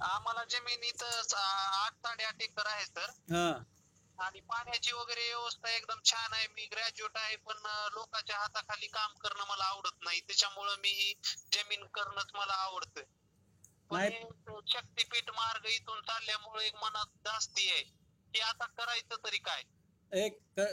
आम्हाला जमिनीत 8-8.5 एकर आहे सर. हा. आणि पाण्याची वगैरे व्यवस्था एकदम छान आहे. मी ग्रॅज्युएट आहे, पण लोकांच्या हाताखाली काम करणं मला आवडत नाही. त्याच्यामुळं मी ही जमीन करणंच मला आवडतं. पण नाही, हे शक्तीपीठ मार्ग इथून चालल्यामुळे एक मनात धास्ती आहे, की आता करायचं तरी काय?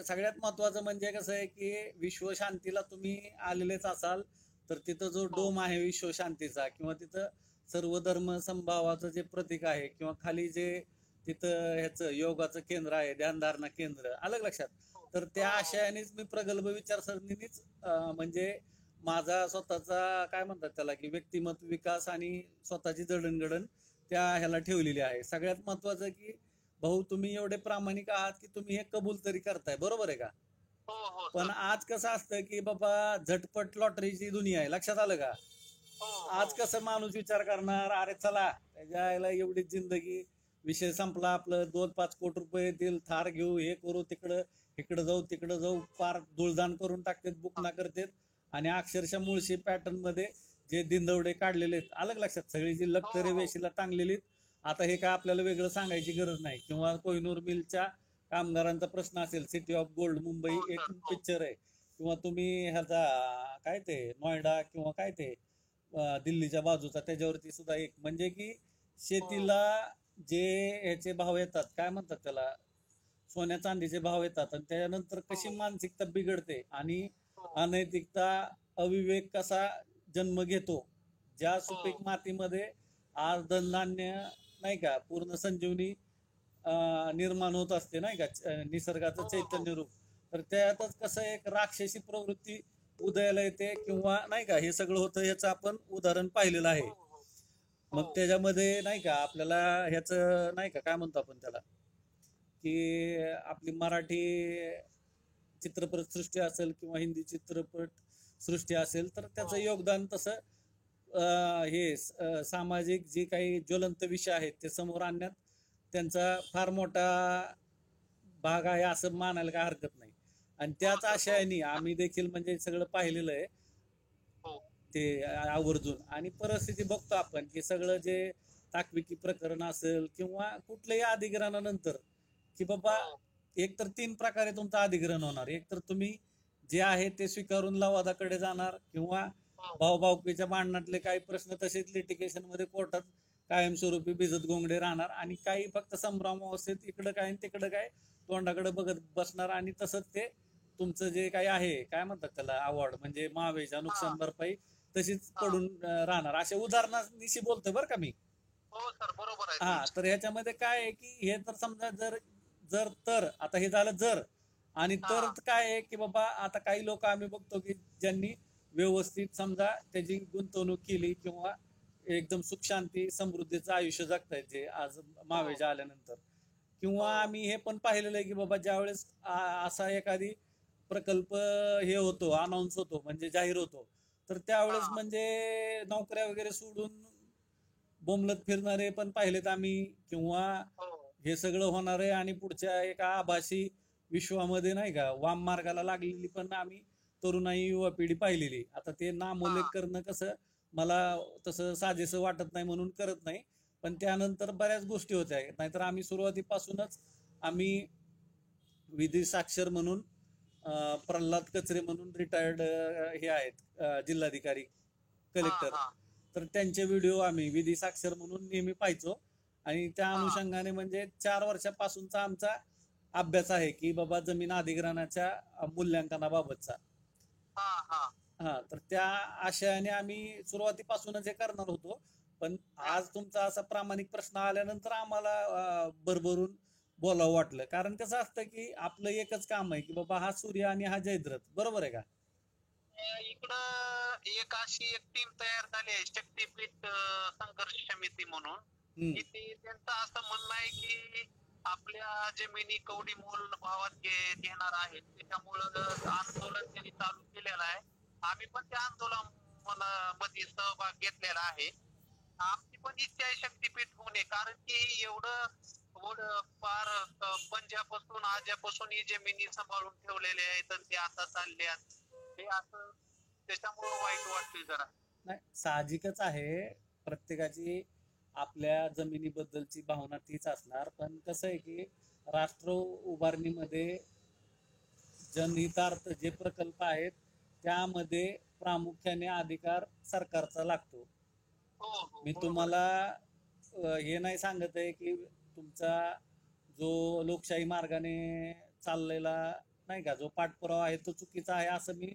सगळ्यात महत्वाचं म्हणजे कसं आहे की विश्वशांतीला तुम्ही आलेलेच असाल, तर तिथं जो हो, डोम आहे विश्वशांतीचा, किंवा तिथं सर्व धर्म समभावाचं जे प्रतीक आहे, किंवा खाली जे तिथं ह्याचं योगाचं केंद्र आहे, ध्यानधारणा केंद्र, अलग लक्षात. हो, तर हो, त्या हो. आशयानेच मी प्रगल्भ विचारसरणीनेच म्हणजे माझा स्वतःचा काय म्हणतात त्याला की व्यक्तिमत्व विकास आणि स्वतःची जडणघडण त्या ह्याला ठेवलेली आहे. सगळ्यात महत्वाचं की भाऊ, तुम्ही एवढे प्रामाणिक आहात की तुम्ही हे कबूल तरी करताय, बरोबर आहे का? हो, हो पण सर. आज कसं असतं की बाबा, झटपट लॉटरीची दुनिया आहे, लक्षात आलं का? हो, आज हो. कसं माणूस विचार करणार, अरे चला त्याच्या आईला एवढीच जिंदगी, विषय संपला, आपलं 2-5 कोटी रुपये येतील, थार घेऊ, हे करू, तिकडं इकडं जाऊ तिकडं जाऊ, फार धुळदाण करून टाकतात, बुकना करतात. आणि अक्षरशः मुळशी पॅटर्न मध्ये जे दिंदवडे काढलेले आहेत, अलग लक्षात, सगळी जी हो, लक्तरे हो. वेशीला टांगलेली. आता हे काय आपल्याला वेगळं सांगायची गरज नाही. किंवा कोहिनूर मिलच्या कामगारांचा प्रश्न असेल, सिटी ऑफ गोल्ड मुंबई हो एक सर. हो. पिक्चर आहे. किंवा तुम्ही ह्याचा काय ते नोएडा, किंवा काय ते दिल्लीच्या बाजूचा, त्याच्यावरती सुद्धा एक म्हणजे की हो. शेतीला जे ह्याचे भाव येतात, काय म्हणतात त्याला, सोन्या चांदीचे भाव येतात, आणि त्यानंतर कशी हो. मानसिकता बिघडते आणि हो. अनैतिकता, अविवेक कसा जन्म घेतो. ज्या सुपीक हो. मातीमध्ये आज धनधान्य नाही का पूर्ण संजीवनी निर्माण होत असते, नाही का, निसर्गाचं हो. हो. चैतन्य रूप. तर त्यातच कसं एक राक्षसी प्रवृत्ती उदयाला येते, किंवा नाही का, हे सगळं होतं, याचं आपण उदाहरण पाहिलेलं आहे. हो. हो. मग हो. त्याच्यामध्ये नाही का आपल्याला ह्याचं नाही का काय म्हणतो आपण त्याला, की आपली मराठी चित्रपट सृष्टी असेल किंवा हिंदी चित्रपट सृष्टी असेल, तर त्याचं हो. योगदान तसं हे सामाजिक जे काही ज्वलंत विषय आहेत ते समोर आणण्यात त्यांचा फार मोठा भाग आहे, असं मानायला काय हरकत नाही. आणि हो त्याच सर. हो. आशयाने आम्ही देखील म्हणजे सगळं पाहिलेलं आहे हो. ते आवर्जून. आणि परिस्थिती बघतो आपण की सगळं जे ताकविकी प्रकरण असेल किंवा कुठल्याही अधिग्रहणानंतर, की बाबा हो. एक तर 3 प्रकारे तुमचं अधिग्रहण होणार. एक तर तुम्ही जे आहे ते स्वीकारून लवादाकडे जाणार, किंवा हो. भाऊभाऊकीच्या भांडणातले काही प्रश्न तसेच लिटिगेशन मध्ये कोर्टात कायमस्वरूपी भिजत गोंगडे राहणार, आणि काही फक्त संभ्रम अवस्थेत इकडं काय तिकडं काय तोंडाकडे बघत बसणार. आणि तसंच ते तुमचं जे काही आहे काय म्हणतात त्याला अवॉर्ड, म्हणजे महावेजा हा. नुकसान भरपाई तशीच हा. पडून राहणार. अशा उदाहरणानिशी बोलतोय बरं का मी. हो सर. बरोबर आहे हा, तुमचं. तर ह्याच्यामध्ये काय आहे की हे तर समजा, जर जर तर आता हे झालं जर, आणि तर हा. काय आहे की बाबा आता काही लोक आम्ही बघतो की ज्यांनी व्यवस्थित समजा त्याची गुंतवणूक केली, किंवा एकदम सुख शांती समृद्धीचं आयुष्य जगतायत जे आज हो. महावेजा आल्यानंतर. किंवा हो. आम्ही हे पण पाहिलेलं आहे की बाबा ज्यावेळेस असा एखादी प्रकल्प हे होतो, अनाऊन्स होतो, म्हणजे जाहीर होतो, तर त्यावेळेस हा. म्हणजे नोकऱ्या वगैरे सोडून बोंबलत फिरणारे पण पाहिलेत आम्ही. किंवा हो. हे सगळं होणार आहे आणि पुढच्या एका आभासी विश्वामध्ये नाही का वाम मार्गाला लागलेली पण आम्ही तरुणाई युवा पिढी पाहिलेली. आता ते नामोल्लेख हा. करणं कसं मला तसं साजेसं वाटत नाही म्हणून करत नाही. पण त्यानंतर बऱ्याच गोष्टी होत्या, नाहीतर आम्ही सुरुवातीपासूनच आम्ही विधी साक्षर म्हणून प्रल्हाद कचरे म्हणून रिटायर्ड हे आहेत जिल्हाधिकारी, हा. कलेक्टर. हा. तर त्यांचे व्हिडिओ आम्ही विधी साक्षर म्हणून नेहमी पाहायचो. आणि त्या हा. अनुषंगाने म्हणजे 4 वर्षापासूनचा आमचा अभ्यास आहे की बाबा जमीन अधिग्रहणाच्या मूल्यांकनाबाबतचा. हा. हा. हा, तर त्या आशयाने आम्ही सुरुवातीपासूनच हे करणार होतो. पण हा. आज तुमचा असा प्रामाणिक प्रश्न आल्यानंतर आम्हाला भरभरून बोलावं वाटलं. कारण कसं असतं की आपलं एकच काम आहे की बाबा हा सूर्य आणि हा जयद्रथ, बरोबर आहे का? इकडं एक अशी एक टीम तयार झाली आहे, शक्तीपीठ संघर्ष समिती म्हणून, हम्म. की ते त्यांचं असं म्हणणं आहे की आपल्या जमिनी कवडी मोल भावात घेणार आहेत. त्याच्यामुळं आंदोलन त्यांनी चालू केलेलं आहे. आम्ही पण त्या आंदोलन मध्ये सहभाग घेतलेला आहे. आमची पण इच्छा आहे शक्तीपीठ होणे, कारण की एवढं फार पंजापासून आज्यापासून ही जमिनी सांभाळून ठेवलेल्या आहेत आणि ते आता चालल्यात. हे असं त्याच्यामुळं वाईट वाटतंय जरा. नाही, साहजिकच आहे. प्रत्येकाची आपल्या जमिनीबद्दलची भावना तीच असणार. पण कसं आहे की राष्ट्र उभारणीमध्ये जनहितार्थ जे प्रकल्प आहेत त्यामध्ये प्रामुख्याने अधिकार सरकारचा लागतो. हो हो मी बरोबर आहे. तुम्हाला हे नाही सांगत आहे की तुमचा जो लोकशाही मार्गाने चाललेला नाही का जो पाठपुरावा आहे तो चुकीचा आहे असं मी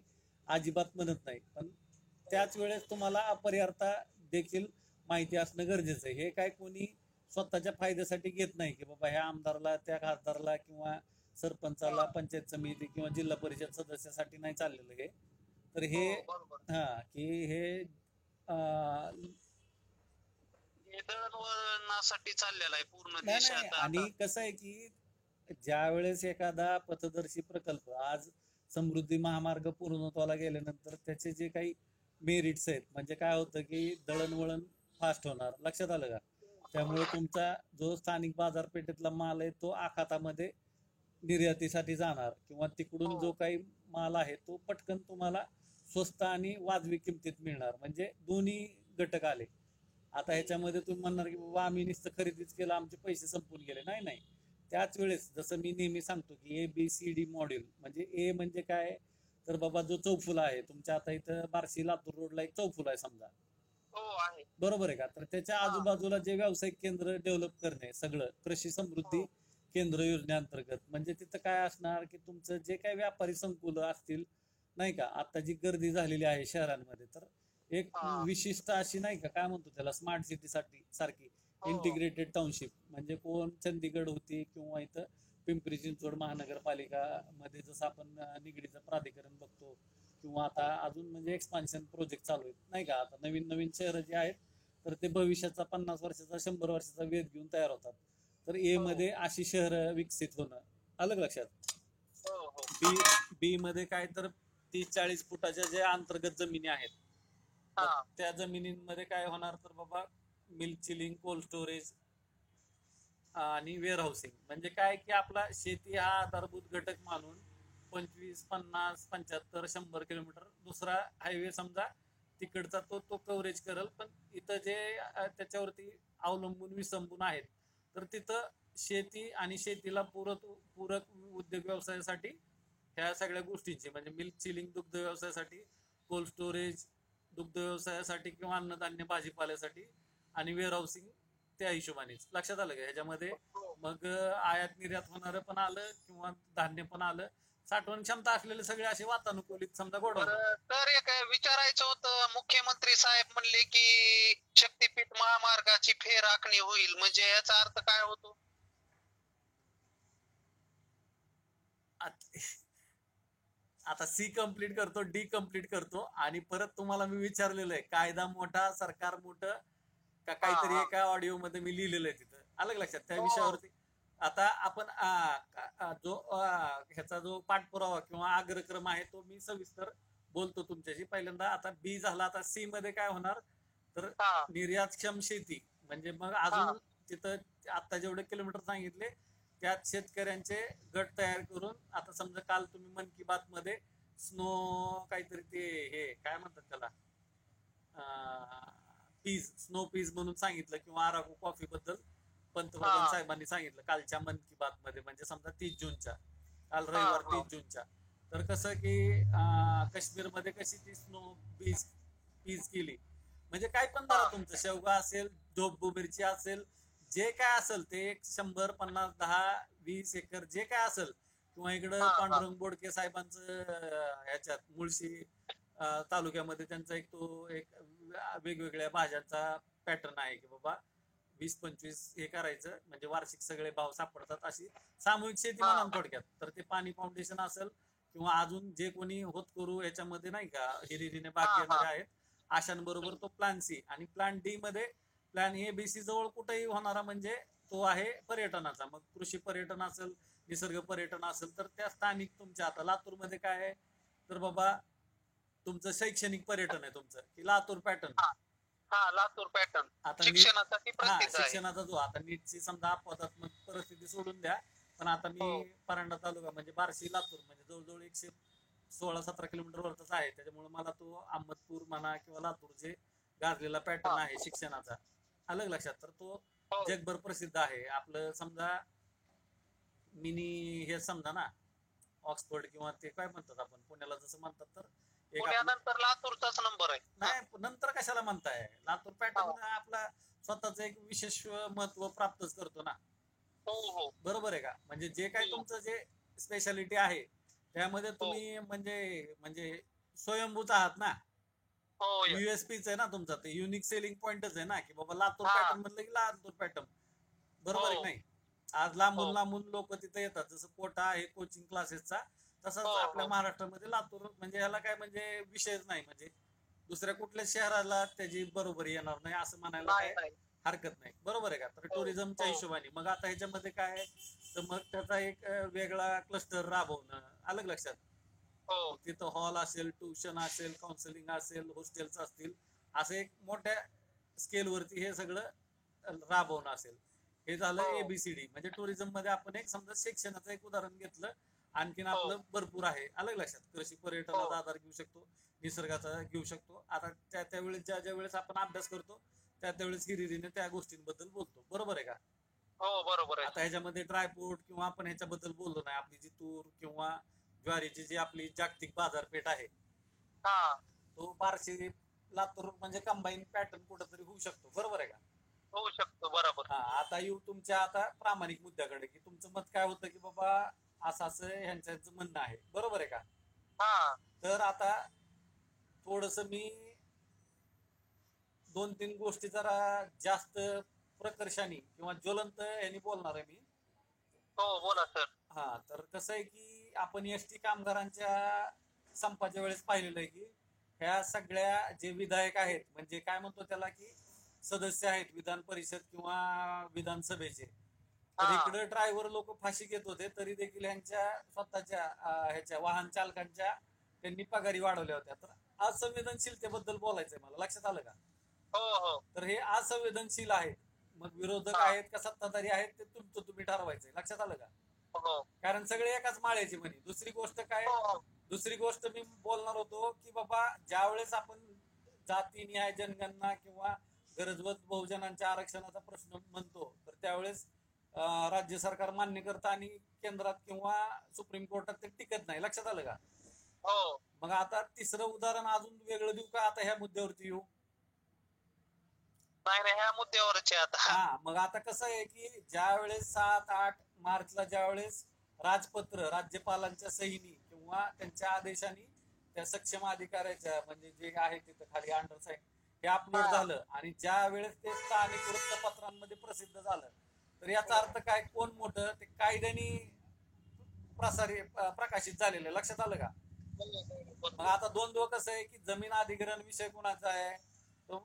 अजिबात म्हणत नाही. पण त्याच वेळेस तुम्हाला अपरिहार्यता देखील माहिती असणं गरजेचं आहे. हे काय कोणी स्वतःच्या फायद्यासाठी घेत नाही की बाबा ह्या आमदारला त्या खासदारला किंवा सरपंचाला पंचायत समिती किंवा जिल्हा परिषद सदस्यासाठी नाही चाललेलं हे. तर हे हो बरोबर. हा की हे हे दळणवळणासाठी चाललेलं आहे पूर्ण नाही नाही देशात आणि आता. कसं आहे की ज्या वेळेस एखादा पथदर्शी प्रकल्प आज समृद्धी महामार्ग पूर्णत्वाला गेल्यानंतर त्याचे जे काही मेरिट्स आहेत म्हणजे काय होतं की दळणवळण फास्ट होणार. लक्षात आलं का? त्यामुळे तुमचा जो स्थानिक बाजारपेठेतला माल आहे तो आखातामध्ये निर्यातीसाठी जाणार किंवा तिकडून जो हो काही माल आहे तो पटकन तुम्हाला स्वस्त आणि वाजवी किमतीत मिळणार. म्हणजे दोन्ही घटक आले. आता ह्याच्यामध्ये तुम्ही म्हणणार की बाबा आम्ही नुसतं खरेदीच केलं आमचे पैसे संपून गेले. नाही नाही, त्याच वेळेस जसं मी नेहमी सांगतो की ABCD मॉड्यूल म्हणजे ए म्हणजे काय तर बाबा जो चौफुला आहे तुमच्या आता इथं बार्शी लातूर रोडला एक चौफुला आहे समजा. हो आहे. बरोबर आहे का? तर त्याच्या हा आजूबाजूला जे व्यावसायिक केंद्र डेव्हलप करणे सगळं कृषी हो समृद्धी केंद्र योजनेअंतर्गत म्हणजे तिथं काय असणार की तुमचं जे काही व्यापारी संकुल असतील नाही का आता जी गर्दी झालेली आहे शहरांमध्ये तर एक हा विशिष्ट अशी नाही का काय म्हणतो त्याला स्मार्ट सिटी साठी सारखी हो इंटिग्रेटेड टाउनशिप म्हणजे कोण चंदीगड होती किंवा इथं पिंपरी चिंचवड महानगरपालिका मध्ये जसं आपण निगडीचं प्राधिकरण बघतो किंवा आता अजून म्हणजे एक्सपान्शन प्रोजेक्ट चालू आहेत नाही का. आता नवीन नवीन शहरं जे आहेत तर ते भविष्याचा 50 वर्षाचा 100 वर्षाचा वेध घेऊन तयार होतात. तर ए हो मध्ये अशी शहरं विकसित होणं अलग लक्षात. हो हो बी बी मध्ये काय तर 30-40 फुटाच्या जे अंतर्गत जमिनी आहेत मग हा त्या जमिनींमध्ये काय होणार तर बाबा मिल्क चिलिंग कोल्ड स्टोरेज आणि वेअर हाऊसिंग म्हणजे काय की आपला शेती हा आधारभूत घटक मानून 25, 50, 75, 100 किलोमीटर दुसरा हायवे समजा तिकडचा तो तो कव्हरेज करेल. पण इथं जे त्याच्यावरती अवलंबून विसंबून आहेत तर तिथं शेती आणि शेतीला पूरक उद्योग व्यवसायासाठी ह्या सगळ्या गोष्टींची म्हणजे मिल्क चिलिंग दुग्ध व्यवसायासाठी कोल्ड स्टोरेज दुग्ध व्यवसायासाठी किंवा अन्नधान्य भाजीपाल्यासाठी आणि वेअर हाऊसिंग त्या हिशोबानेच. लक्षात आलं का ह्याच्यामध्ये? हो. मग आयात निर्यात होणारं पण आलं किंवा धान्य पण आलं. साठवण क्षमता असलेले सगळे असे वातानुकूलित समजा गोडाऊन. बरं तर एक विचारायचं होतं. मुख्यमंत्री साहेब म्हणले की शक्तीपीठ महामार्गाची फेर आखणी होईल म्हणजे याचा अर्थ काय होतो? आता C कंप्लीट करतो D कंप्लीट करतो आणि परत तुम्हाला मी विचारलेलं आहे कायदा मोठा सरकार मोठं का हा काहीतरी हा एका ऑडिओ मध्ये मी लिहिलेलं आहे तिथं. अलग लक्षात त्या हो विषयावरती. आता आपण जो ह्याचा जो पाठपुरावा किंवा अग्रक्रम आहे तो मी सविस्तर बोलतो तुमच्याशी. पहिल्यांदा आता बी झाला. आता C मध्ये काय होणार तर हा निर्यातक्षम शेती म्हणजे मग हा अजून तिथं आता जेवढे किलोमीटर सांगितले त्यात शेतकऱ्यांचे गट तयार करून आता समजा काल तुम्ही मन की बात मध्ये स्नो काहीतरी ते हे काय म्हणतात त्याला पीज स्नो पीज म्हणून सांगितलं किंवा अराकू कॉफी बद्दल पंतप्रधान हा साहेबांनी सांगितलं कालच्या मन की बात मध्ये म्हणजे समजा 30 जूनच्या काल हा रविवार हा 30 जूनच्या. तर कसं की काश्मीरमध्ये कशी ती स्नो पीज पीज केली म्हणजे काय पण हा धरा तुमचं शेवगा असेल ढोबू मिरची असेल जे काय असेल ते एक 100, 50, 10, 20 एकर जे काय असेल किंवा इकडं हा हा पांडुरंग बोडके साहेबांचं ह्याच्यात मुळशी तालुक्यामध्ये त्यांचा एक तो एक वेगवेगळ्या भाज्यांचा पॅटर्न आहे की बाबा 20-25 हे करायचं म्हणजे वार्षिक सगळे भाव सापडतात अशी सामूहिक शेती हा म्हणा थोडक्यात. तर ते पाणी फाउंडेशन असेल किंवा अजून जे कोणी होत करू याच्यामध्ये नाही का हिरिरीने भाग हा हा घेणारे आहेत अशांबरोबर तो प्लॅन C आणि प्लॅन D मध्ये प्लॅन ABC जवळ कुठेही होणारा म्हणजे तो आहे पर्यटनाचा. मग कृषी पर्यटन असेल निसर्ग पर्यटन असेल तर त्या स्थानिक तुमच्या आता लातूरमध्ये काय आहे तर बाबा तुमचं शैक्षणिक पर्यटन आहे तुमचं की लातूर पॅटर्न. हा हा लातूर पॅटर्न आता नीट शिक्षणासाठी प्रसिद्ध आहे. शिक्षणाचा जो आता नीटची समजा अपवादात्मक परिस्थिती सोडून द्या पण आता हो मी परांडा तालुका म्हणजे बार्शी लातूर म्हणजे जवळजवळ 116-17 किलोमीटर वरच आहे त्याच्यामुळे मला तो अहमदपूर म्हणा किंवा लातूर जे गाजलेला पॅटर्न हा आहे शिक्षणाचा अलग लक्षात. तर तो हो. जगभर प्रसिद्ध आहे. आपलं समजा मिनी हे समजा ना, ऑक्सफोर्ड किंवा ते काय म्हणतात आपण पुण्याला जसं म्हणतात, तर एक आपलं पुण्यानंतर लातूरचाच नंबर आहे. नाही, नंतर कशाला म्हणताय, लातूर पॅटर्न आपला स्वतःच एक विशेष महत्व प्राप्तच करतो ना. हो हो बरोबर आहे का? म्हणजे जे काय हो तुमचं जे स्पेशालिटी आहे त्यामध्ये तुम्ही म्हणजे म्हणजे स्वयंभूच आहात ना. हो युएसपीच आहे ना तुमचा, ते युनिक सेलिंग पॉइंटच आहे ना, की बाबा लातूर हा. पॅटर्न म्हणलं की लातूर पॅटर्न. बरोबर आहे की हो नाही? आज लांबून हो लांबून लोक तिथे येतात, जसं कोटा आहे कोचिंग क्लासेसचा, तसंच हो आपल्या हो महाराष्ट्रामध्ये लातूर म्हणजे ह्याला काय म्हणजे विषयच नाही. म्हणजे दुसऱ्या कुठल्या शहराला त्याची बरोबरी येणार नाही असं म्हणायला नाही काय नाही. हरकत नाही. बरोबर आहे का? तर हो टुरिझमच्या हो हिशोबाने मग आता ह्याच्यामध्ये काय आहे, तर मग त्याचा एक वेगळा क्लस्टर राबवणं अलग लक्षात. हो मग तिथं हॉल असेल, ट्युशन असेल, काउन्सिलिंग असेल, हॉस्टेल्स असतील, असं एक मोठ्या स्केलवरती हे सगळं राबवणं असेल. हे झालं हो एबीसीडी. म्हणजे टुरिझम मध्ये आपण एक समजा शिक्षणाचं एक उदाहरण घेतलं. आणखीन हो आपलं भरपूर आहे अलग लक्षात. कृषी पर्यटनाचा आधार घेऊ शकतो, निसर्गाचा घेऊ शकतो. आता त्यावेळेस ज्या वेळेस आपण अभ्यास करतो त्यावेळेस हिरिरीने त्या गोष्टींबद्दल बोलतो. बरोबर आहे का? हो बरोबर आहे. आता ह्याच्यामध्ये ड्रायफ्रूट किंवा आपण ह्याच्याबद्दल बोललो नाही, आपली जी तूर किंवा ज्वारीची जी आपली जागतिक बाजारपेठ आहे, हा. तो बार्शी लातूर म्हणजे कंबाईन पॅटर्न कुठेतरी होऊ शकतो. बरोबर आहे का? होऊ शकतो बरोबर. हा, आता येऊ तुमच्या आता प्रामाणिक मुद्द्याकडे, की तुमचं मत काय होतं, की बाबा असं असं ह्यांचं म्हणणं आहे. बरोबर आहे का? हा तर आता थोडस मी 2-3 गोष्टी जरा जास्त प्रकर्षाने किंवा ज्वलंत यांनी बोलणार आहे मी. हो बोला सर. हा, तर कसं आहे की आपण एसटी कामगारांच्या संपाच्या वेळेस पाहिलेलं आहे की ह्या सगळ्या जे विधायक आहेत, म्हणजे काय म्हणतो त्याला, की सदस्य आहेत विधान परिषद किंवा विधानसभेचे, तर हा इकडे ड्रायव्हर लोक फाशी घेत होते, तरी देखील ह्यांच्या स्वतःच्या ह्याच्या वाहन चालकांच्या त्यांनी पगारी वाढवल्या होत्या. तर असंवेदनशीलतेबद्दल बोलायचंय मला. लक्षात आलं का? हो हो तर हे असंवेदनशील आहेत. मग विरोधक हा आहेत का सत्ताधारी आहेत ते तुमचं तुम्ही ठरवायचंय. लक्षात आलं का? हो कारण सगळे एकाच माळ्याची म्हणे. दुसरी गोष्ट काय, हो दुसरी गोष्ट मी बोलणार होतो, की बाबा ज्यावेळेस आपण जाती न्याय जनगणना किंवा गरजवंत बहुजनांच्या आरक्षणाचा प्रश्न म्हणतो, तर त्यावेळेस राज्य सरकार मान्य करतं आणि केंद्रात किंवा सुप्रीम कोर्टात ते टिकत नाही. लक्षात आलं का? हो. मग आता तिसरं उदाहरण अजून वेगळं देऊ का आता ह्या मुद्द्यावरती येऊ? नाही नाही ह्या मुद्द्यावरच आहे आता. हा, मग आता कसं आहे की ज्या वेळेस 7-8 मार्चला ज्या वेळेस राजपत्र राज्यपालांच्या सहीनी किंवा त्यांच्या आदेशाने त्या सक्षम अधिकाऱ्याच्या म्हणजे जे आहे तिथं खाली अंडर साईन हे अपलोड झालं आणि ज्या वेळेस ते स्थानिक वृत्तपत्रांमध्ये प्रसिद्ध झालं, तर याचा अर्थ काय, कोण मोठं, ते कायद्याने प्रकाशित झालेलं. लक्षात आलं का? मग आता दोन कसं आहे की जमीन अधिग्रहण विषय कोणाचा आहे, तो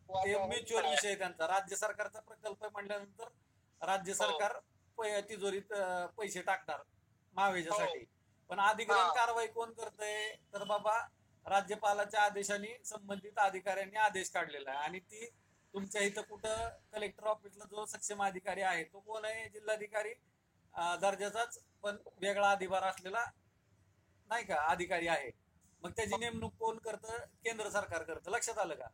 ते म्युच्युअल विषय त्यांचा. राज्य सरकारचा प्रकल्प म्हटल्यानंतर राज्य सरकार तिजोरीत पैसे टाकणार महावेजासाठी. पण अधिग्रहण कारवाई कोण करतंय, तर बाबा राज्यपालाच्या आदेशाने संबंधित अधिकाऱ्यांनी आदेश काढलेला आहे आणि ती तुमच्या इथं कुठं कलेक्टर ऑफिसला जो सक्षम अधिकारी आहे तो कोण आहे, जिल्हाधिकारी दर्जाचाच पण वेगळा अधिभार असलेला नाही का अधिकारी आहे. मग त्याची नेमणूक कोण करतं, केंद्र सरकार करतं. लक्षात आलं का?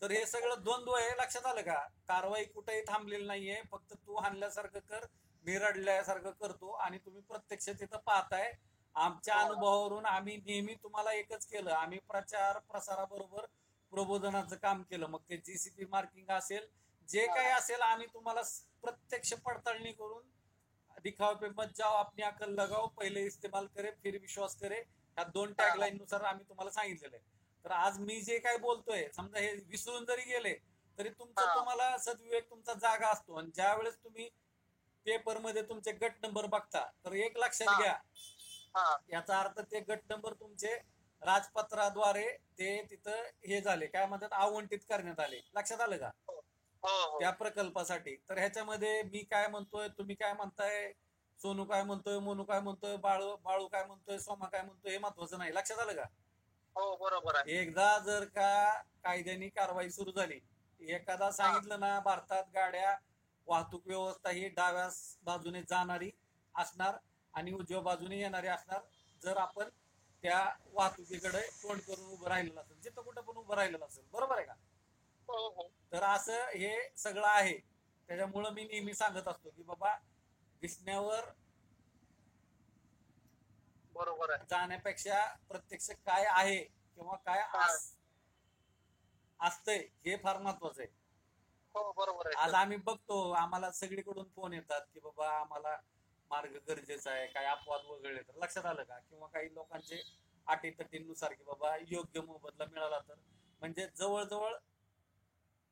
तर हे सगळं द्वंद्व आहे. लक्षात आलं का? कारवाई कुठेही थांबलेली नाहीये. फक्त तू हाणल्यासारखं कर, मी रडल्यासारखं करतो आणि तुम्ही प्रत्यक्ष तिथं पाहताय. आमच्या अनुभवावरून आम्ही नेहमी तुम्हाला एकच केलं, आम्ही प्रचार प्रसाराबरोबर प्रबोधनाचं काम केलं. मग ते जीसीपी मार्किंग असेल, जे काही असेल, आम्ही तुम्हाला प्रत्यक्ष पडताळणी करून दिखावे पे मत जाओ अपनी अकल लगाओ पहिले इस्तेमाल करे फिर विश्वास करे, ह्या 2 टॅगलाईन नुसार आम्ही तुम्हाला सांगितलेलं आहे. तर आज मी जे काय बोलतोय, समजा हे विसरून जरी गेले तरी तुमचं तुम्हाला सद्विवेक तुमचा जागा असतो. आणि ज्या वेळेस तुम्ही पेपर मध्ये तुमचे गट नंबर बघता, तर एक लक्षात घ्या, याचा अर्थ ते गट नंबर तुमचे राजपत्राद्वारे ते तिथं हे झाले, काय म्हणतात, आवंटित करण्यात आले. लक्षात आलं का? त्या प्रकल्पासाठी. तर ह्याच्यामध्ये मी काय म्हणतोय, तुम्ही काय म्हणताय, सोनू काय म्हणतोय, मोनू काय म्हणतोय, बाळू काय म्हणतोय, सोमा काय म्हणतोय, हे महत्वाचं नाही. लक्षात आलं का? हो बरोबर आहे. एकदा जर का कायद्याने कारवाई सुरू झाली, एखादा सांगितलं ना भारतात गाड्या वाहतूक व्यवस्था ही डाव्या बाजूने जाणारी असणार आणि उजव्या बाजूने येणारी असणार, जर आपण त्या वाहतुकीकडे तोंड करून उभं राहिलेलं असेल, जिथं कुठं पण उभं राहिलेलं असेल, बरोबर आहे का? हो हो तर असं हे सगळं आहे. त्याच्यामुळं मी नेहमी सांगत असतो की बाबा दिसण्यावर बरोबर आहे. जाण्यापेक्षा प्रत्यक्ष काय आहे किंवा काय हा. असतंय हे फार महत्वाचं आहे. हो बरोबर आहे आज सर. आम्ही बघतो, आम्हाला सगळीकडून फोन येतात की बाबा आम्हाला मार्ग गरजेचा आहे, काय अपवाद वगळले तर, लक्षात आलं का? किंवा काही लोकांचे अटीतटींनुसार की बाबा योग्य मोबदला मिळाला तर, म्हणजे जवळजवळ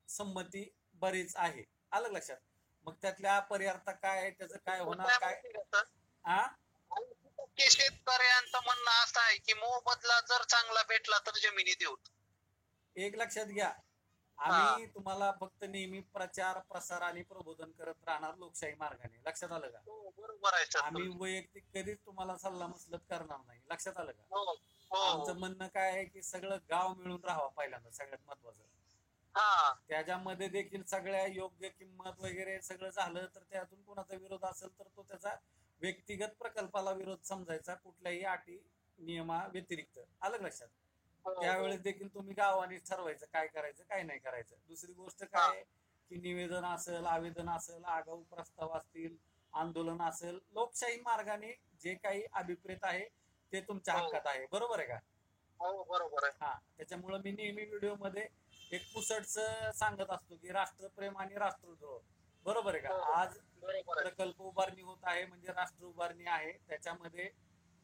संमती बरीच आहे. आलं लक्षात? मग त्यातल्या अपरिहार्थ काय, त्याचं काय होणार काय? माहिती आहे का सर? हा 80% शेतकऱ्यांचं म्हणणं असं आहे की मोबदला जर चांगला भेटला तर जमिनी देऊ. एक लक्षात घ्या, हा. आम्ही तुम्हाला फक्त नेहमी प्रचार प्रसार आणि प्रबोधन करत राहणार लोकशाही मार्गाने. लक्षात आलं का? हो बरोबर आहे सर. आम्ही वैयक्तिक कधीच तुम्हाला सल्ला मसलत करणार नाही. लक्षात आलं का? हो हो आमचं म्हणणं काय आहे की सगळं गाव मिळून राहावं पहिल्यांदा, सगळ्यात महत्वाचं. हा त्याच्यामध्ये देखील सगळ्या योग्य किंमत वगैरे सगळं झालं तर त्यातून कोणाचा विरोध असेल तर तो त्याचा व्यक्तिगत प्रकल्पाला विरोध समजायचा, कुठल्याही अटी नियमा व्यतिरिक्त. आलं लक्षात? हो, त्यावेळेस देखील तुम्ही गावानेच ठरवायचं काय करायचं काय नाही करायचं. दुसरी गोष्ट काय की निवेदन असेल, आवेदन असेल, आगाऊ प्रस्ताव असतील, आंदोलन असेल, लोकशाही मार्गाने जे काही अभिप्रेत आहे ते तुमच्या हो. हक्कात आहे. बरोबर आहे का? हो बरोबर आहे. हा, त्याच्यामुळे मी नेहमी व्हिडिओ मध्ये एक पुसटच सांगत असतो की राष्ट्रप्रेम आणि राष्ट्रद्रोह. बरोबर आहे का? हो. आज बरोबर आहे. प्रकल्प उभारणी होत आहे म्हणजे राष्ट्र उभारणी आहे. त्याच्यामध्ये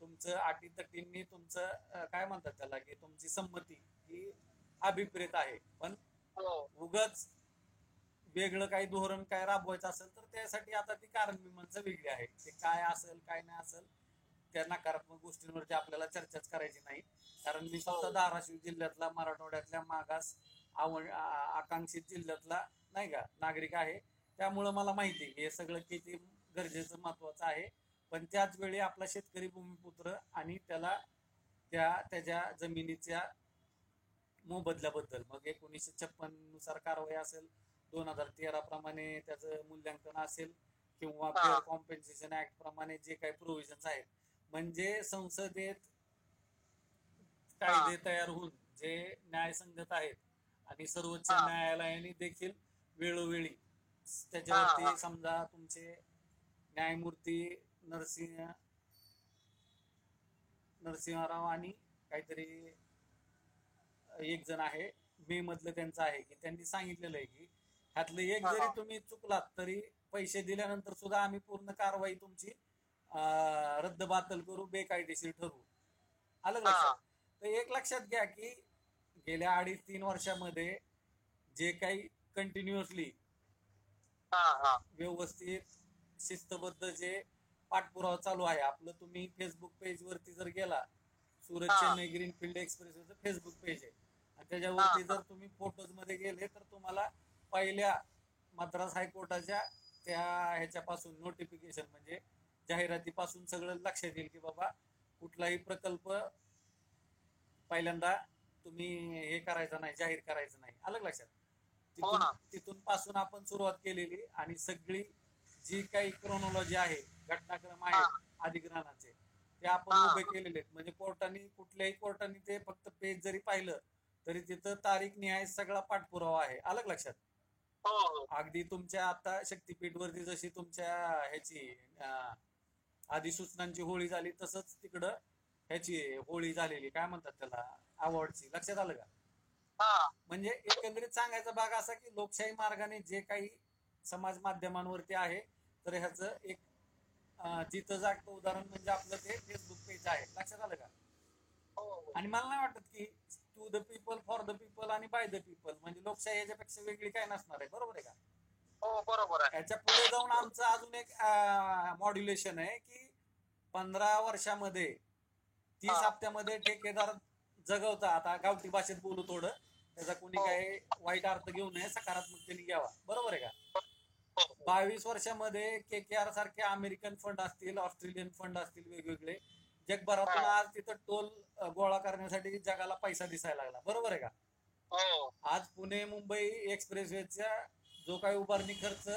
तुमचं अटीतटींनी तुमचं काय म्हणतात त्याला की तुमची संमती ही अभिप्रेत आहे. पण हो उगाच वेगळं काही धोरण काय राबवायचं असेल तर त्यासाठी आता ती कारण मीमांसा वेगळी आहे. ते काय असेल काय नाही असेल त्या नकारात्मक गोष्टींवरती आपल्याला चर्चाच करायची नाही. कारण मी स्वतः धाराशिव जिल्ह्यातला, मराठवाड्यातल्या मागास आकांक्षित जिल्ह्यातला नाही का नागरिक आहे. त्यामुळं मला माहिती आहे हे सगळं किती गरजेचं महत्वाचं आहे. पण त्याच वेळी आपला शेतकरी भूमिपुत्र आणि त्याला त्याच्या जमिनीच्या मोबदल्याबद्दल मग 1956 नुसार कारवाई असेल, 2013 प्रमाणे त्याचं मूल्यांकन असेल किंवा फेअर कॉम्पेन्सेशन ऍक्ट प्रमाणे जे काही प्रोव्हिजन्स आहेत, म्हणजे संसदेत कायदे तयार होऊन जे न्यायसंगत आहेत आणि सर्वोच्च न्यायालयाने देखील वेळोवेळी त्याच्यावरती समजा तुमचे न्यायमूर्ती नरसिंहराव आणि काहीतरी एक जण आहे, मे मधलं त्यांचं आहे की त्यांनी सांगितलेलं आहे की ह्यातलं एक जरी तुम्ही चुकलात तरी पैसे दिल्यानंतर सुद्धा आम्ही पूर्ण कारवाई तुमची रद्द बातल करू, बेकायदेशीर ठरवू. आलं लक्षात? तर एक लक्षात घ्या की गेल्या 2.5-3 वर्षामध्ये जे काही कंटिन्युअसली व्यवस्थित शिस्तबद्ध जे पाठपुरावा चालू आहे आपलं, तुम्ही फेसबुक पेज वरती जर गेला, सुरत चेन्नई ग्रीनफील्ड एक्सप्रेसचं फेसबुक पेज आहे आणि त्याच्यावरती जर तुम्ही फोटोज मध्ये गेले तर तुम्हाला पहिल्या मद्रास हायकोर्टाच्या त्या ह्याच्यापासून नोटिफिकेशन म्हणजे जाहिरातीपासून सगळं लक्षात येईल की बाबा कुठलाही प्रकल्प पहिल्यांदा तुम्ही हे करायचं नाही, जाहीर करायचं नाही. आलं लक्षात? तिथून पासून आपण सुरुवात केलेली आणि सगळी जी काही क्रोनॉलॉजी आहे, घटनाक्रम आहे अधिग्रहणाचे, ते आपण उभे केलेले आहेत. म्हणजे कुठल्याही कोर्टाने ते फक्त पेज जरी पाहिलं तरी तिथं तारीख निहाय सगळा पाठपुरावा आहे. आलं लक्षात? अगदी तुमच्या आता शक्तीपीठ वरती जशी तुमच्या ह्याची अधिसूचनांची होळी झाली तसंच तिकडं ह्याची होळी झालेली, काय म्हणतात त्याला, अवॉर्डची. लक्षात आलं का? म्हणजे एकंदरीत सांगायचा भाग असा की लोकशाही मार्गाने जे काही समाज माध्यमांवरती आहे तर ह्याचं एक जिथं जागतं उदाहरण म्हणजे आपलं ते फेसबुक पेज आहे. लक्षात आलं का? आणि मला नाही वाटत की to the people, for the people आणि बाय द पीपल म्हणजे लोकशाही याच्यापेक्षा वेगळी काय नसणार आहे. बरोबर आहे का? हो बरोबर आहे. याच्या पुढे जाऊन आमचं अजून एक मॉड्युलेशन आहे की 15 वर्षामध्ये 30 हप्त्यामध्ये ठेकेदार जगवता, आता गावठी भाषेत बोलू थोडं, त्याचा कोणी काही वाईट अर्थ घेऊ नये, सकारात्मकतेने घ्यावा. बरोबर आहे का? 22 वर्षामध्ये KKR सारखे अमेरिकन फंड असतील, ऑस्ट्रेलियन फंड असतील, वेगवेगळे जगभरातून आज तिथं टोल गोळा करण्यासाठी जगाला पैसा दिसायला लागला. बरोबर आहे का? आज पुणे मुंबई एक्सप्रेसवेचा जो काही उभारणी खर्च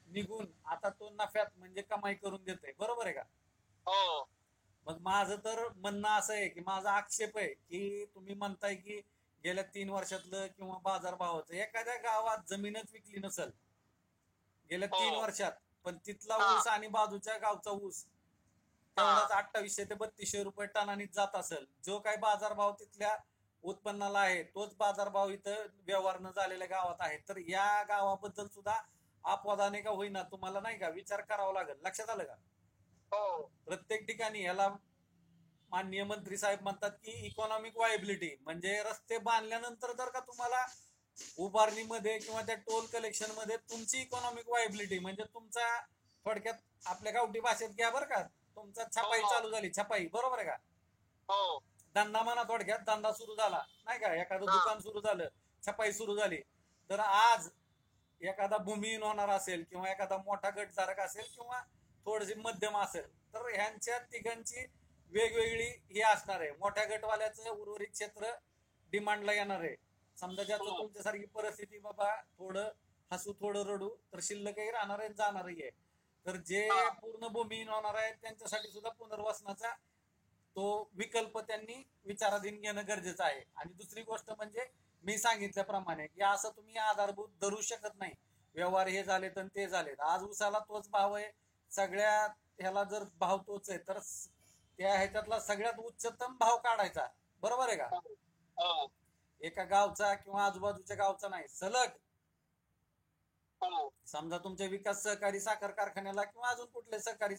निघून आता तो नफ्यात म्हणजे कमाई करून देतोय. बरोबर आहे का? मग माझं तर म्हणणं असं आहे की माझा आक्षेप आहे की तुम्ही म्हणताय की गेल्या 3 वर्षातलं किंवा बाजारभावाचं एखाद्या गावात जमीनच विकली नसेल गेल्या हो 3 वर्षात, पण तिथला हा ऊस आणि बाजूच्या गावचा ऊस हा तेवढाच 2800 ते 3200 रुपये टनानी जात असेल, जो काही बाजारभाव तिथल्या उत्पन्नाला आहे तोच बाजारभाव इथं व्यवहार न झालेल्या गावात आहे, तर या गावाबद्दल सुद्धा अपवादाने का होईना तुम्हाला नाही का विचार करावा लागेल. लक्षात आलं का? हो प्रत्येक ठिकाणी याला माननीय मंत्री साहेब म्हणतात की इकॉनॉमिक वायबिलिटी, म्हणजे रस्ते बांधल्यानंतर जर का तुम्हाला उभारणीमध्ये किंवा त्या टोल कलेक्शन मध्ये तुमची इकॉनॉमिक वायबिलिटी म्हणजे तुमचा, थोडक्यात आपल्या गावठी भाषेत घ्या बरं का, तुमचा छपाई हो चालू झाली, छपाई, बरोबर आहे का? हो धंदा म्हणा, थोडक्यात धंदा सुरू झाला नाही का, एखादं हा दुकान सुरू झालं, छपाई सुरू झाली, तर आज एखादा भूमिहीन होणार असेल किंवा एखादा मोठा गटधारक असेल किंवा थोडीशी मध्यम असेल, तर ह्यांच्या तिघांची वेगवेगळी हे असणार आहे. मोठ्या गटवाल्याचं उर्वरित क्षेत्र डिमांडला येणार आहे. समजा ज्याचं तुमच्यासारखी परिस्थिती, बाबा थोडं हसू थोडं रडू, तर शिल्लकही राहणार आहे, जाणारही आहे. तर जे हा पूर्ण भूमिहीन होणार आहे त्यांच्यासाठी सुद्धा पुनर्वसनाचा तो विकल्प त्यांनी विचाराधीन घेणं गरजेचं आहे. आणि दुसरी गोष्ट म्हणजे मी सांगितल्याप्रमाणे की असं तुम्ही आधारभूत धरू शकत नाही, व्यवहार हे झाले तर ते झाले, आज उसाला तोच भाव आहे, सगळ्या ह्याला जर भाव तोच आहे, तर त्या ह्याच्यातला सगळ्यात उच्चतम भाव काढायचा, बरोबर आहे का? हो एका गावचा किंवा आजूबाजूच्या गावचा नाही, सलग. हो समजा तुमच्या विकास सहकारी साखर कारखान्याला किंवा अजून कुठले सहकारी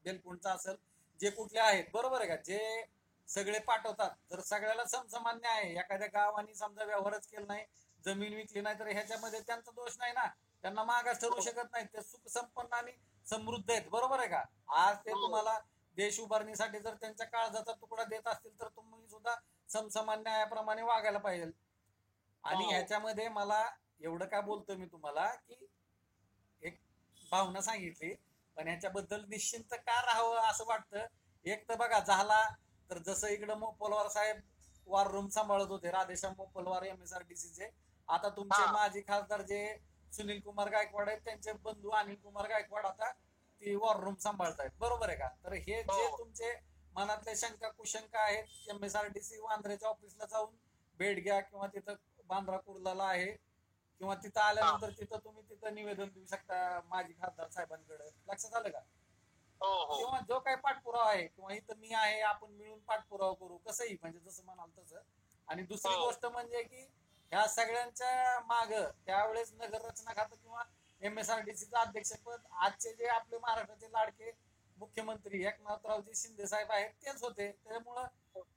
बेलकुंडचा असेल, जे कुठले आहेत, बरोबर आहे का, जे सगळे पाठवतात, तर सगळ्याला समसामान्य आहे. एखाद्या गावाने समजा व्यवहारच केला नाही, जमीन विकली नाही, तर ह्याच्यामध्ये त्यांचा दोष नाही ना, त्यांना मागास ठरवू शकत नाही, ते सुख संपन्न आणि समृद्ध आहेत, बरोबर आहे का? आज ते हो तुम्हाला देश उभारणीसाठी जर त्यांच्या काळजाचा तुकडा देत असतील, तर तुम्ही सुद्धा समसामान्य न्यायाप्रमाणे वागायला पाहिजे. आणि हो ह्याच्यामध्ये मला एवढं काय बोलतो मी तुम्हाला की एक भावना सांगितली, पण ह्याच्याबद्दल निश्चिंत का राहावं असं वाटतं. एक तर बघा झाला, तर जसं इकडं मोपलवार साहेब वॉर रूम सांभाळत होते, राधेश्याम मोपलवार MSRDCचे, आता तुमचे हा माजी खासदार जे सुनील कुमार गायकवाड आहेत, त्यांचे बंधू अनिल कुमार गायकवाड आता ती वॉर रूम सांभाळतायत, बरोबर आहे का? तर हे जे हो तुमचे मनातले शंका कुशंका आहेत, MSRDC वांद्र्याच्या ऑफिसला जाऊन भेट घ्या, किंवा तिथं बांद्रा कुर्लाला आहे, किंवा तिथं हा आल्यानंतर तिथं तुम्ही तिथं निवेदन देऊ शकता माजी खासदार साहेबांकडे. लक्षात आलं का? हो हो किंवा जो काही पाठपुरावा आहे, किंवा इथं मी आहे, आपण मिळून पाठपुरावा करू, कसंही, म्हणजे जसं म्हणाल तसं. आणि दुसरी हो गोष्ट म्हणजे की ह्या सगळ्यांच्या माग त्यावेळेस नगर रचना खातं किंवा MSRDCचं अध्यक्षपद आजचे जे आपले महाराष्ट्राचे लाडके मुख्यमंत्री एकनाथरावजी शिंदे साहेब आहेत तेच होते. त्यामुळं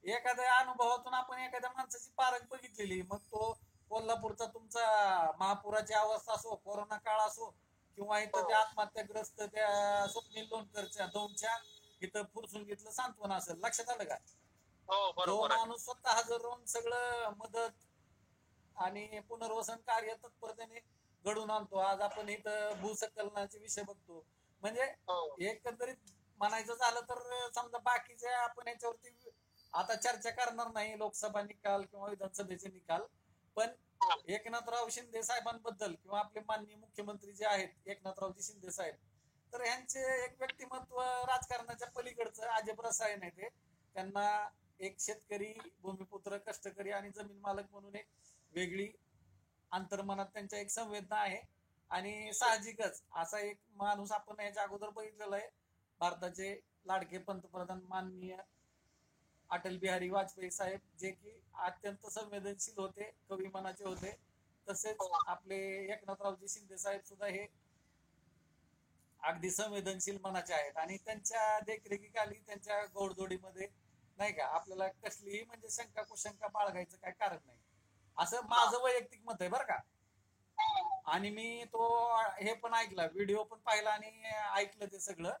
एखाद्या अनुभवातून आपण एखाद्या माणसाची पारख बघितलेली, मग तो कोल्हापूरचा तुमचा महापुराची अवस्था असो, कोरोना काळ असो, किंवा इथं त्या आत्महत्याग्रस्त त्या स्वप्नील लोणकरच्या दोनच्या इथं फुरसुंगीतलं सांत्वन असेल. लक्षात आलं का? हो जो बरोबर आहे. माणूस स्वतः हजर राहून सगळं मदत आणि पुनर्वसन कार्य तत्परतेने घडून आणतो. आज आपण इथं भूसंकलनाचे विषय बघतो. म्हणजे हो एकंदरीत म्हणायचं झालं तर समजा बाकीचे आपण याच्यावरती आता चर्चा करणार नाही, लोकसभा निकाल किंवा विधानसभेचे निकाल, पण हो एकनाथराव शिंदे साहेबांबद्दल किंवा आपले माननीय मुख्यमंत्री जे आहेत एकनाथरावजी शिंदे साहेब, तर यांचे एक व्यक्तिमत्व राजकारणाच्या पलीकडचं अजब रसायन आहे. ते त्यांना एक शेतकरी, भूमिपुत्र, कष्टकरी आणि जमीन मालक म्हणून एक वेगळी अंतर्मनात त्यांच्या एक संवेदना आहे. आणि साहजिकच असा एक माणूस आपण याच्या अगोदर बघितलेला आहे, भारताचे लाडके पंतप्रधान माननीय अटल बिहारी वाजपेयी साहेब, जे की अत्यंत संवेदनशील होते, कवी मनाचे होते. तसेच हो आपले एकनाथरावजी शिंदे साहेब सुद्धा हे अगदी संवेदनशील मनाचे आहेत. आणि त्यांच्या देखरेखीखाली, त्यांच्या गोडजोडीमध्ये नाही का, आपल्याला कसलीही म्हणजे शंका कुशंका बाळगायचं काय कारण नाही, असं माझं वैयक्तिक मत आहे बरं का. आणि मी तो हे पण ऐकला, व्हिडिओ पण पाहिला आणि ऐकलं ते सगळं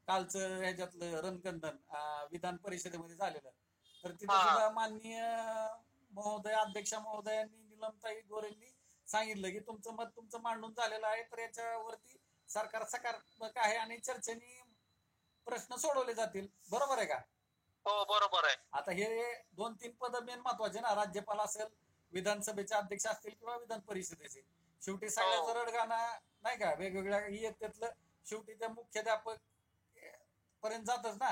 कालचं ह्याच्यातलं रणकंदन विधान परिषदेमध्ये झालेलं. तर तिथं हा सुद्धा माननीय महोदय, अध्यक्ष महोदयांनी, निलमताई गोरेंनी सांगितलं की तुमचं मत तुमचं मांडून झालेलं आहे, तर याच्यावरती सरकार सकारात्मक आहे आणि चर्चेने प्रश्न सोडवले जातील, बरोबर आहे का? हो बरोबर आहे. आता हे 2-3 पद मेन महत्वाचे ना, राज्यपाल असेल, विधानसभेचे अध्यक्ष असतील किंवा विधान परिषदेचे, शेवटी सगळ्याचं रडगाणं नाही का वेगवेगळ्या इयत्तेतलं शेवटी त्या मुख्याध्यापक पर्यंत जातच ना.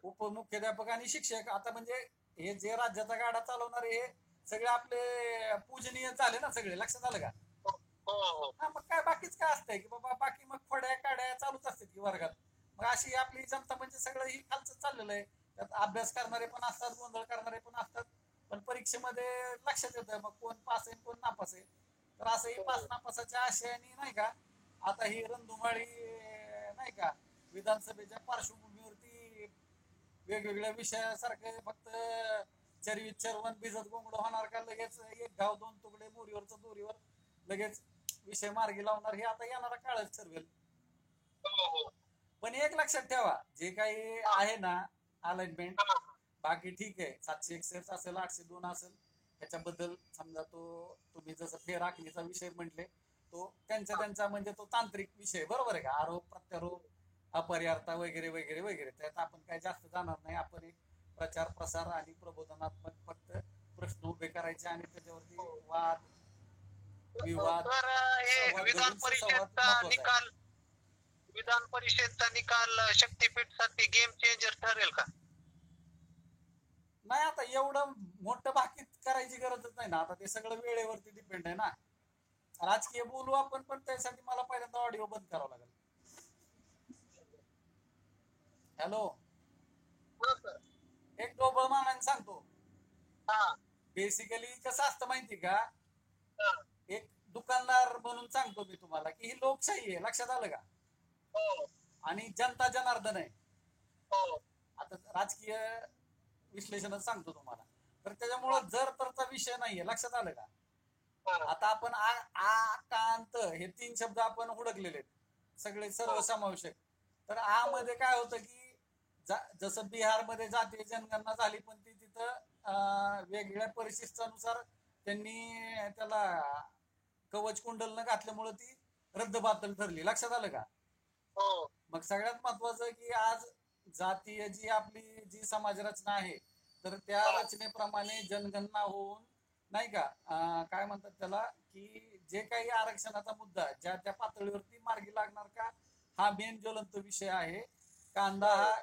उपमुख्याध्यापक आणि शिक्षक आता म्हणजे हे जे राज्याचा गाडा चालवणारे हे सगळे आपले पूजनीय झाले ना सगळे, लक्षात आलं का? हो हो हा मग काय बाकीच काय असतंय की बाबा, बाकी मग फड्या काड्या चालूच असतात की वर्गात. मग अशी आपली जनता म्हणजे सगळं ही खालचं चाललेलं आहे. त्यात अभ्यास करणारे पण असतात, गोंधळ करणारे पण असतात, पण परीक्षेमध्ये लक्षात येतं मग कोण पास आहे कोण नापास आहे. तर असंही पास नापासाच्या आशयाने नाही का आता ही रणधुमाळी नाही का विधानसभेच्या पार्श्वभूमीवरती वेगवेगळ्या विषयासारखे फक्त चरवीत चरवण भिजत गोंगड होणार का लगेच एक घाव दोन तुकडे मोरीवरचं दोरीवर लगेच विषय मार्गी लावणार हे आता येणारा काळच ठरवेल. हो पण एक लक्षात ठेवा जे काही आहे ना अलाइनमेंट बाकी ठीक आहे, 761 असेल 802 असेल त्याच्याबद्दल समजा तो तुम्ही जसं फेर आखणीचा विषय म्हटले तो त्यांचा म्हणजे तो तांत्रिक विषय बरोबर आहे का, आरोप प्रत्यारोप अपरिहार्यता वगैरे वगैरे वगैरे, त्यात आपण काय जास्त जाणार नाही. आपण एक प्रचार प्रसार आणि प्रबोधनात्मक फक्त प्रश्न उभे करायचे आणि त्याच्यावरती वाद विवाद तर हे संवाद विधान घडून सुसंवाद परिषदचा महत्वाचा आहे. निकाल, विधान परिषदचा निकाल शक्तीपीठ साठी गेम चेंजर ठरेल का? नाही आता एवढं मोठं बाकीत करायची गरजच नाही ना, आता ते सगळं वेळेवरती डिपेंड आहे ना. राजकीय बोलू आपण पण त्यासाठी मला पहिल्यांदा ऑडिओ बंद करावं लागेल. हॅलो, एक डोबळ मानाने सांगतो. बेसिकली कसं असतं माहिती का, एक दुकानदार म्हणून सांगतो मी तुम्हाला की ही लोकशाही आहे, लक्षात आलं का? आणि जनता जनार्दन आहे. आता राजकीय विश्लेषणच सांगतो तुम्हाला, तर त्याच्यामुळं जर तरचा विषय नाहीये, लक्षात आलं का? आता आपण कांत हे 3 शब्द आपण हुडकलेले आहेत सगळे सर्वसमावेशक. तर आ मध्ये काय होतं की जसं बिहारमध्ये जातीय जनगणना झाली पण ती तिथं वेगवेगळ्या परिशिष्टानुसार त्यांनी त्याला कवच कुंडल न घातल्यामुळे ती रद्दबातल ठरली, लक्षात आलं का? मग सगळ्यात महत्वाचं की आज जातीय जी आपली जी समाज रचना आहे तर त्या रचनेप्रमाणे जनगणना होऊन नाही का काय म्हणतात त्याला की जे काही आरक्षणाचा मुद्दा ज्या त्या पातळीवरती मार्गी लागणार का हा मेन ज्वलंत विषय आहे. कांदा हा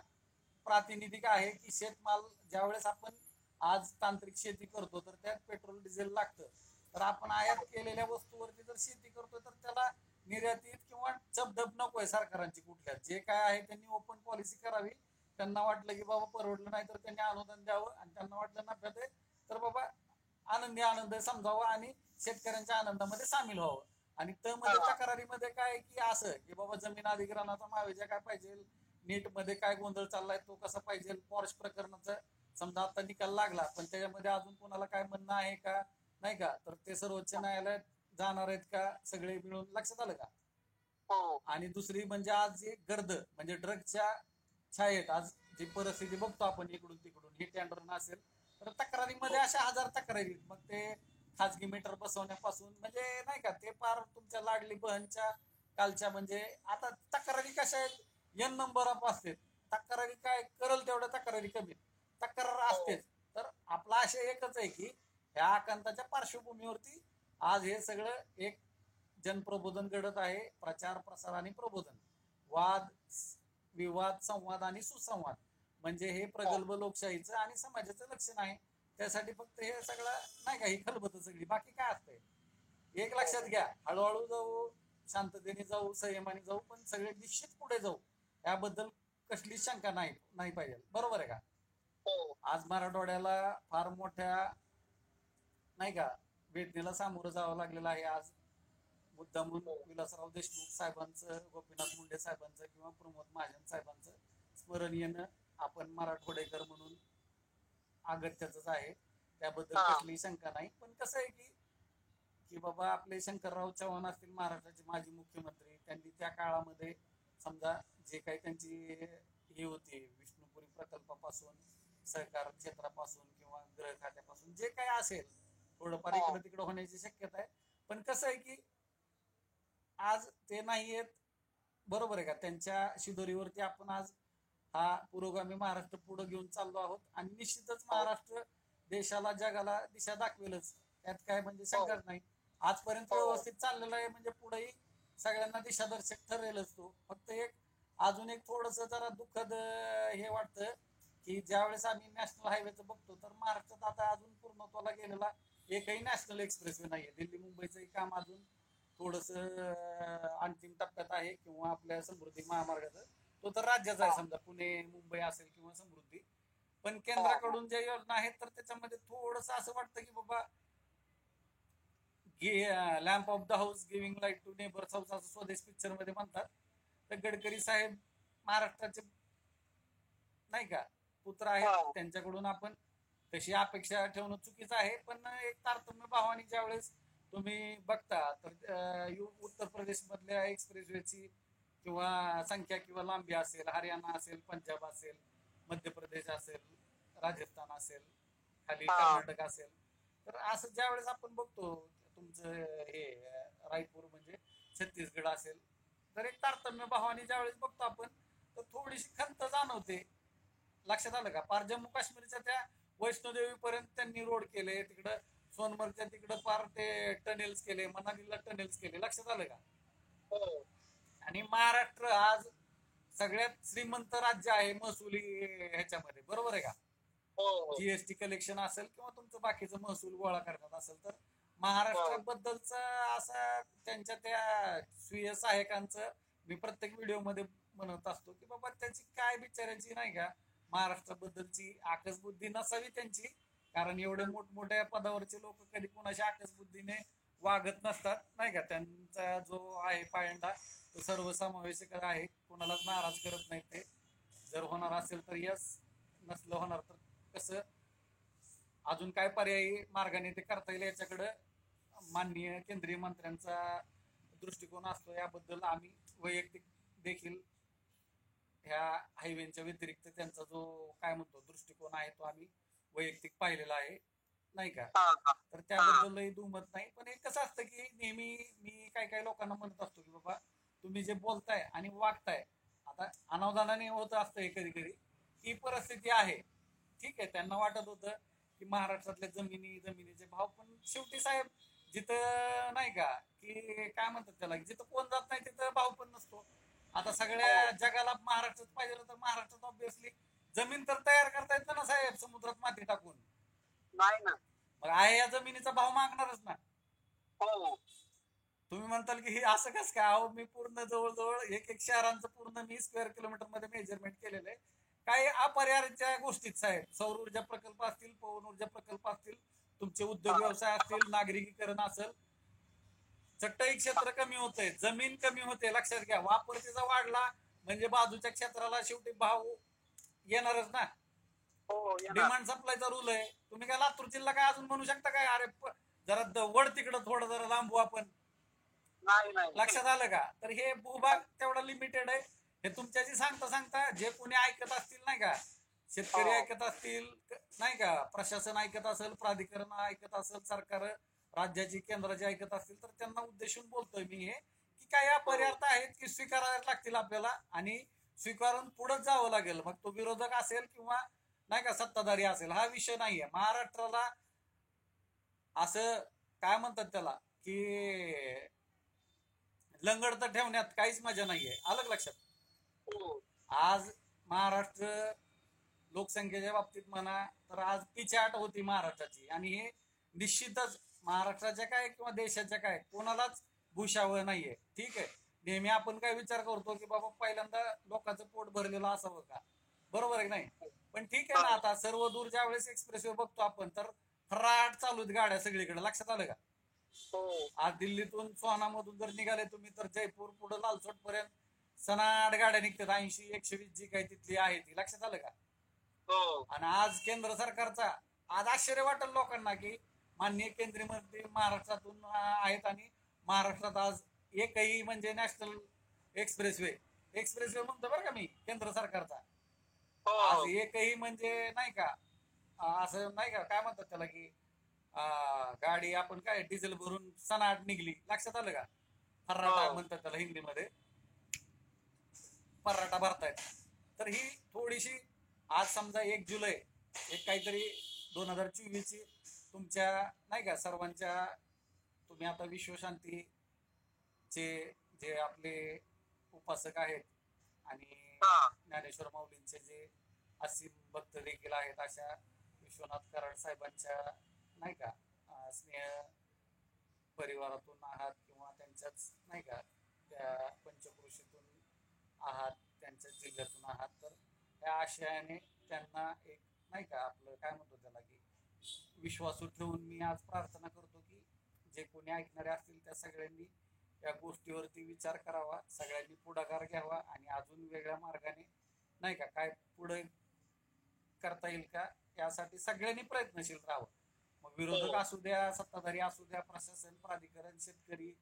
प्रातिनिधिक आहे की शेतमाल ज्यावेळेस आपण आज तांत्रिक शेती करतो तर त्यात पेट्रोल डिझेल लागतं, तर आपण आयात केलेल्या वस्तूवरती जर शेती करतो तर त्याला निर्यातीत किंवा चपडप नकोय सरकारांची कुठल्या, जे काय आहे त्यांनी ओपन पॉलिसी करावी. त्यांना वाटलं की बाबा परवडलं नाही तर त्यांनी अनुदान द्यावं आणि त्यांना वाटलं नफ्यात आहे तर बाबा आनंदी आनंद समजावा आणि शेतकऱ्यांच्या आनंदामध्ये सामील व्हावं. आणि मध्ये तक्रारीमध्ये काय की असं की बाबा जमीन अधिग्रहणाचा मावेजा काय पाहिजे, नीट मध्ये काय गोंधळ चाललाय तो कसा पाहिजे, पॉर्श प्रकरणाचा समजा आता निकाल लागला पण त्याच्यामध्ये अजून कोणाला काय म्हणणं आहे का नाही का, तर ते सर्वोच्च न्यायालयात जाणार आहेत का सगळे मिळून, लक्षात आलं का? आणि दुसरी म्हणजे आज जे गर्द म्हणजे ड्रगच्या छायेत आज जी परिस्थिती बघतो आपण इकडून तिकडून हे टेंडर नसेल तर तक्रारीमध्ये अशा 1000 तक्रारी, मग ते खाजगी मीटर बसवण्यापासून म्हणजे नाही का ते पार तुमच्या लाडली बहनच्या कालच्या म्हणजे आता तक्रारी कशा आहेत एन नंबर ऑफ असते, तक्रारी काय करल तेवढ्या तक्रारी कमी, तक्रार असतेच. तर आपला आशय एकच आहे की ह्या आकांताच्या पार्श्वभूमीवरती आज हे सगळं एक जनप्रबोधन घडत आहे, प्रचार प्रसार आणि प्रबोधन, वाद विवाद संवाद आणि सुसंवाद म्हणजे हे प्रगल्भ लोकशाहीचं आणि समाजाचं लक्षण आहे. त्यासाठी फक्त हे सगळं नाही का ही खलबत सगळी, बाकी काय असतंय एक लक्षात घ्या, हळूहळू जाऊ, शांततेने जाऊ, संयमाने जाऊ, पण सगळे निश्चित पुढे जाऊ याबद्दल कसली शंका नाही पाहिजे, बरोबर आहे का? आज मराठवाड्याला फार मोठ्या नाही का वेदनेला सामोरं जावं लागलेलं आहे. आज मुद्दामून विलासराव देशमुख साहेबांचं, गोपीनाथ मुंडे साहेबांचं किंवा प्रमोद महाजन साहेबांचं स्मरण येणं आपण मराठवाडेकर म्हणून अगत्याचंच आहे, त्याबद्दल कसलीही शंका नाही. पण कसं आहे की बाबा आपले शंकरराव चव्हाण असतील महाराष्ट्राचे माजी मुख्यमंत्री, त्यांनी त्या काळामध्ये समजा जे काही त्यांची हे होती विष्णुपुरी प्रकल्पापासून सहकार क्षेत्रापासून किंवा गृह खात्यापासून जे काही असेल थोडंफार इकडं तिकडं होण्याची शक्यता आहे. पण कसं आहे की आज ते नाही आहेत, बरोबर आहे का? त्यांच्या शिदोरीवरती आपण आज हा पुरोगामी महाराष्ट्र पुढे घेऊन चाललो आहोत आणि निश्चितच महाराष्ट्र देशाला जगाला दिशा दाखवेलच, त्यात काय म्हणजे शंकाच नाही. आजपर्यंत व्यवस्थित चाललेलं आहे म्हणजे पुढेही सगळ्यांना दिशादर्शक ठरेलच तो. फक्त एक अजून एक थोडस जरा दुःखद हे वाटतं की ज्यावेळेस आम्ही नॅशनल हायवेचं बघतो तर महाराष्ट्रात आता अजून पूर्णत्वाला गेलेला एकही नॅशनल एक्सप्रेसवे नाहीये. दिल्ली मुंबईचंही काम अजून थोडस अंतिम टप्प्यात आहे, किंवा आपल्या समृद्धी महामार्गाचं तो तर राज्याचा आहे, समजा पुणे मुंबई असेल किंवा समृद्धी. पण केंद्राकडून ज्या योजना आहेत तर त्याच्यामध्ये थोडस असं वाटतं की बाबा lamp of the house giving light to neighbours house असं स्वदेश पिक्चर मध्ये म्हणतात. तर गडकरी साहेब महाराष्ट्राचे नाही का पुत्र आहेत, त्यांच्याकडून आपण तशी अपेक्षा ठेवणं चुकीचं आहे. पण एक तारतम्य भावानी ज्यावेळेस तुम्ही बघता तर उत्तर प्रदेश मधल्या एक्सप्रेसवेची किंवा संख्या किंवा लांबी असेल, हरियाणा असेल, पंजाब असेल, मध्य प्रदेश असेल, राजस्थान असेल, खाली कर्नाटक असेल, तर असं ज्यावेळेस आपण बघतो तुमचं हे रायपूर म्हणजे छत्तीसगड असेल, तर एक तारतम्य भावाने ज्यावेळेस बघतो आपण तर थोडीशी खंत जाणवते. लक्षात आलं का? पार जम्मू काश्मीरच्या त्या वैष्णोदेवी पर्यंत त्यांनी रोड केले, तिकडं सोनमर्गच्या तिकडं पार ते टनेल्स केले, मनालीला टनेल्स केले. लक्षात आलं का? आणि महाराष्ट्र आज सगळ्यात श्रीमंत राज्य आहे महसुली ह्याच्यामध्ये, बरोबर आहे का? जीएसटी कलेक्शन असेल किंवा तुमचं बाकीचं महसूल गोळा करण्यात असेल, तर महाराष्ट्राबद्दलच असं त्यांच्या त्या स्वीय सहायकांचं मी प्रत्येक व्हिडिओ मध्ये म्हणत असतो की बाबा त्याची काय बिचारायची नाही का महाराष्ट्राबद्दलची आकसबुद्धी नसावी त्यांची, कारण एवढे मोठमोठ्या पदावरचे लोक कधी कोणाच्या आकसबुद्धीने वागत नसतात नाही का. त्यांचा जो आहे पायंडा तो सर्वसमावेशक आहे, कोणालाच नाराज करत नाही ते. जर होणार असेल तर यस, नसलं होणार तर कसं अजून काय पर्यायी मार्गाने ते करता येईल याच्याकडे माननीय केंद्रीय मंत्र्यांचा दृष्टिकोन असतो. याबद्दल आम्ही वैयक्तिक देखील ह्या हायवेच्या व्यतिरिक्त त्यांचा जो काय म्हणतो दृष्टिकोन आहे तो आम्ही वैयक्तिक पाहिलेला आहे नाही का. तर त्याबद्दलही दुमत नाही. पण एक कसं असतं की नेहमी मी काही काही लोकांना म्हणत असतो की बाबा तुम्ही जे बोलताय आणि वागताय, आता अनावधानाने होत असतं कधी कधी, ही परिस्थिती आहे ठीक आहे. त्यांना वाटत होतं की महाराष्ट्रातल्या जमिनीचे भाव, पण शेवटी साहेब जिथं नाही का की काय म्हणतात त्याला, जिथं कोण जात नाही तिथं भाव पण नसतो. आता सगळ्या जगाला महाराष्ट्रात पाहिजे तर महाराष्ट्रात ऑब्विसली जमीन तर तयार करता येतं ना साहेब, समुद्रात माती टाकून. नाही ना, मग आहे या जमिनीचा भाव मागणारच ना. तुम्ही म्हणताल की हे असं कसं काय? अहो मी पूर्ण जवळजवळ एक शहरांचं पूर्ण मी स्क्वेअर किलोमीटर मध्ये मेजरमेंट केलेलं आहे. काही अपरिहार्य गोष्टीत साहेब, सौर ऊर्जा प्रकल्प असतील, पवन ऊर्जा प्रकल्प असतील, तुमचे उद्योग व्यवसाय असतील, नागरिकीकरण असेल, चटई क्षेत्र कमी होतंय, जमीन कमी होते. लक्षात घ्या, वापर त्याचा वाढला म्हणजे बाजूच्या क्षेत्राला शेवटी भाव येणारच ना. डिमांड सप्लायचा रूल आहे. तुम्ही काय लातूर जिल्हा काय अजून म्हणू शकता काय अरे जरा वड तिकडं थोडं जरा लांबू आपण? लक्षात आलं का? तर हे भूभाग तेवढा लिमिटेड आहे. हे तुमच्याशी सांगता सांगता जे कोणी ऐकत असतील नाही का, शेतकरी ऐकत असतील नाही का, प्रशासन ऐकत असेल, प्राधिकरण ऐकत असेल, सरकार राज्याची केंद्राची ऐकत असतील, तर त्यांना उद्देशून बोलतोय मी हे की काही अपरिहार्य आहेत की स्वीकारायला लागतील आपल्याला, आणि स्वीकारून पुढे जावं लागेल. मग तो विरोधक असेल किंवा नाही का सत्ताधारी असेल, हा विषय नाहीये. महाराष्ट्राला असं काय म्हणतात त्याला की लंगड तर ठेवण्यात काहीच मजा नाहीये. आलं लक्षात? आज महाराष्ट्र लोकसंख्येच्या बाबतीत म्हणा तर आज पिछाट होती महाराष्ट्राची, आणि हे निश्चितच महाराष्ट्राच्या काय किंवा देशाच्या काय कोणालाच भूषावं नाहीये. ठीक आहे, नेहमी आपण काय विचार करतो की बाबा पहिल्यांदा लोकांचं पोट भरलेलं असावं का, बरोबर आहे नाही? पण ठीक आहे ना, आता सर्व दूर ज्या वेळेस एक्सप्रेसवे बघतो आपण तर फराट चालू आहेत गाड्या सगळीकडे. लक्षात आलं का? आज दिल्लीतून सोहानामधून जर निघाले तुम्ही तर जयपूर पुढे लालसोट पर्यंत सनाड गाड्या निघतात, 80-120 जी काही तिथली आहे ती. लक्षात आलं का? आणि आज केंद्र सरकारचा, आज आश्चर्य वाटेल लोकांना की माननीय केंद्रीय मंत्री महाराष्ट्रातून आहेत आणि महाराष्ट्रात आज एकही म्हणजे नॅशनल एक्सप्रेसवे म्हणतो बरं का मी, केंद्र सरकारचा आज एकही म्हणजे नाही का असं नाही का काय म्हणतात त्याला की गाडी आपण काय डिझेल भरून सनाट निघली. लक्षात आलं का? फर्राटा म्हणतात त्याला हिंदीमध्ये, फर्राटा भरतायत. तर ही थोडीशी आज समजा 1 जुलै एक काहीतरी 2024 ची तुमच्या नाही का सर्वांच्या, तुम्ही आता विश्वशांतीचे जे आपले उपासक आहेत आणि ज्ञानेश्वर माऊलींचे जे असीम भक्त देखील आहेत अशा विश्वनाथ कराड साहेबांच्या नाही का स्नेह परिवारातून आहात किंवा त्यांच्याच नाही का त्या पंचक्रोशीतून आहात, त्यांच्याच जिल्ह्यातून आहात. तर त्या आशयाने त्यांना एक नाही का आपलं काय म्हणतो त्याला की विश्वासू ठेवून मी आज प्रार्थना करतो की जे कोणी ऐकणारे असतील त्या सगळ्यांनी या गोष्टीवरती विचार करावा, सगळ्यांनी पुढाकार घ्यावा आणि अजून वेगळ्या मार्गाने नाही का काय पुढे करता येईल का यासाठी सगळ्यांनी प्रयत्नशील राहावं. मग विरोधक असू द्या, सत्ताधारी असू द्या, प्रशासन, प्राधिकरण, शेतकरी,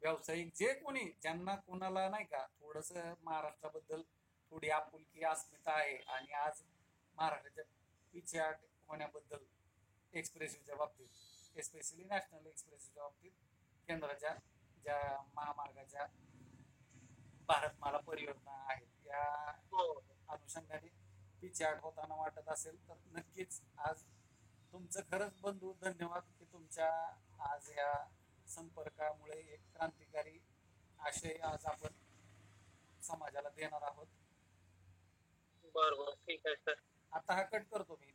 व्यावसायिक, जे कोणी ज्यांना कोणाला नाही का थोडस महाराष्ट्राबद्दल थोडी आपुलकी अस्मिता आहे आणि आज महाराष्ट्राच्या पिछेहाट होण्याबद्दल एक्सप्रेसिव्हच्या बाबतीत एस्पेशली नॅशनल एक्सप्रेसिव्हच्या बाबतीत केंद्राच्या ज्या महामार्गाच्या भारतमाला परियोजना आहेत या अनुषंगाने पिछेहाट होताना वाटत असेल तर नक्कीच आज तुमचं खरंच बंधू धन्यवाद की तुमच्या आज या संपर्कामुळे एक क्रांतिकारी आशय आज आपण समाजाला देणार आहोत. बरोबर, ठीक आहे सर. आता हा कट करतो मी.